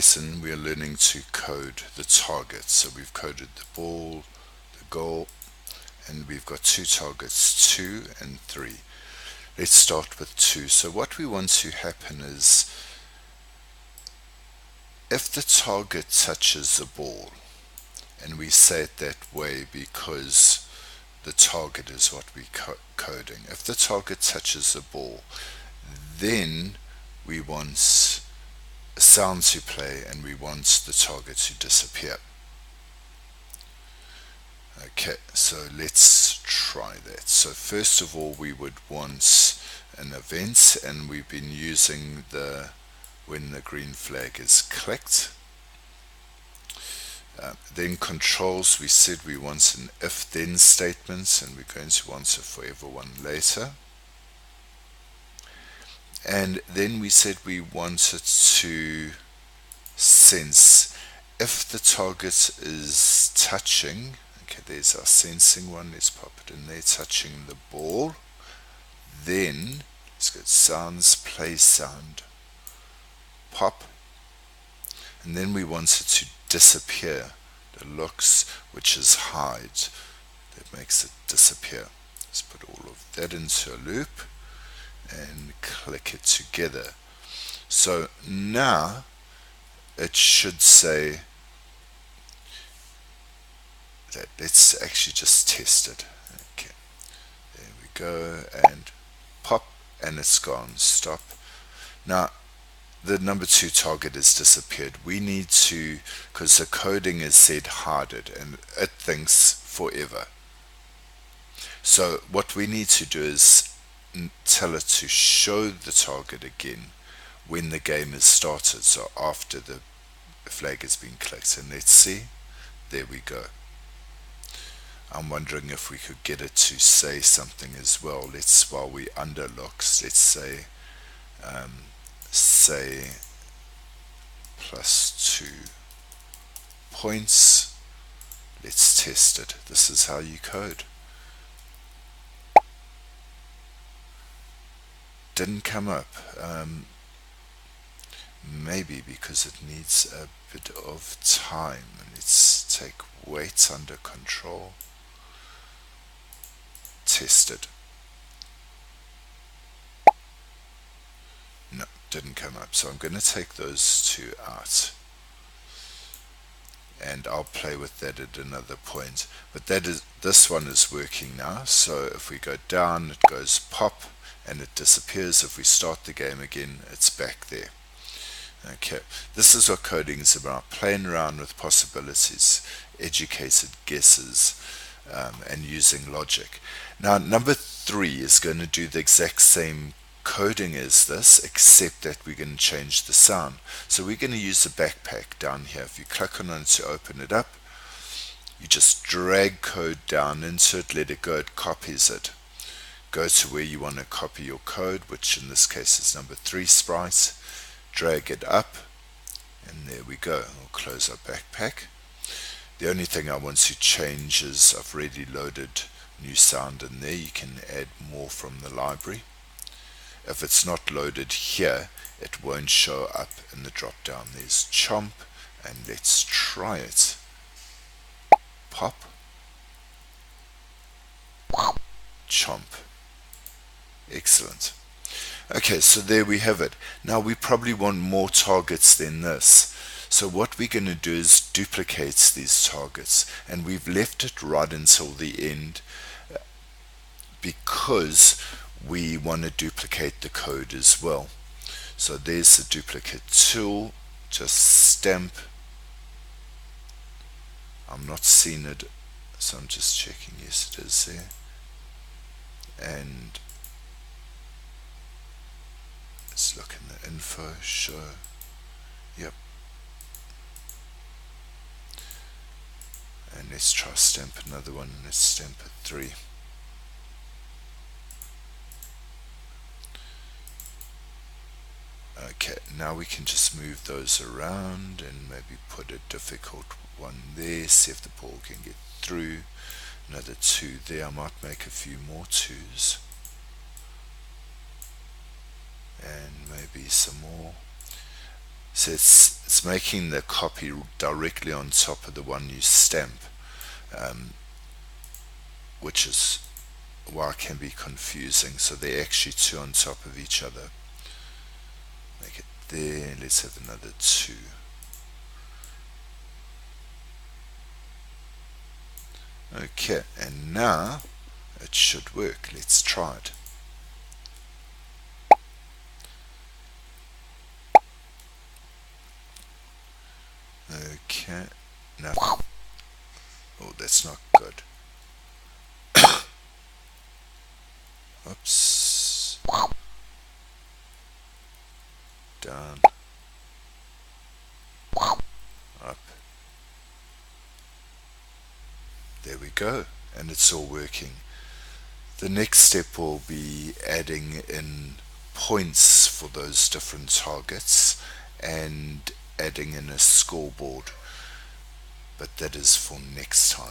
lesson we are learning to code the target. So we've coded the ball, the goal, and we've got two targets, 2 and 3. Let's start with 2. So what we want to happen is if the target touches the ball, and we say it that way because the target is what we're coding. If the target touches the ball, then we want a sound to play and we want the target to disappear. Okay, so let's try that. So first of all, we would want an event, and we've been using the when the green flag is clicked. Then controls, we said we want an if-then statement, and we're going to want a forever one later. And then we said we wanted to sense if the target is touching. Okay, there's our sensing one. Let's pop it in there, touching the ball. Then let's go sounds, play sound, pop, and then we want it to disappear. The looks, which is hide, that makes it disappear. Let's put all of that into a loop and click it together. So now it should say that. Let's actually just test it. Okay, there we go, and pop, and it's gone. Stop. Now the number 2 target has disappeared. We need to, because the coding is said hide it, and it thinks forever. So what we need to do is tell it to show the target again when the game is started, so after the flag has been clicked. And let's see, there we go. I'm wondering if we could get it to say something as well. Let's, while we under looks, let's say +2 points. Let's test it. This is how you code. Didn't come up. Maybe because it needs a bit of time. Let's take weights under control. Test it. No, didn't come up. So I'm going to take those 2 out, and I'll play with that at another point. But this one is working now. So if we go down, it goes pop and it disappears. If we start the game again, it's back there. Okay, this is what coding is about: playing around with possibilities, educated guesses, and using logic. Now number 3 is going to do the exact same coding as this, except that we're going to change the sound. So we're going to use the backpack down here. If you click on it to open it up, you just drag code down into it, let it go, it copies it. Go to where you want to copy your code, which in this case is number 3 sprite, drag it up, and there we go. We'll close our backpack. The only thing I want to change is I've already loaded new sound in there. You can add more from the library. If it's not loaded here, it won't show up in the drop down. There's chomp, and let's try it. Pop, chomp. Excellent. Okay, so there we have it. Now we probably want more targets than this. So what we're going to do is duplicate these targets, and we've left it right until the end because we want to duplicate the code as well. So there's the duplicate tool. Just stamp. I'm not seeing it, so I'm just checking. Yes, it is there. And let's look in the info, show. Yep. And let's try stamp another one. Let's stamp a 3. Okay, now we can just move those around and maybe put a difficult one there, see if the ball can get through. Another 2 there. I might make a few more 2s. And maybe some more. So it's it's making the copy directly on top of the one you stamp, which is why it can be confusing. So they're actually two on top of each other. Make it there. Let's have another two. Okay, and now it should work. Let's try it. Okay, now, oh, that's not good. Oops. Down. Up. There we go, and it's all working. The next step will be adding in points for those different targets and adding in a scoreboard, but that is for next time.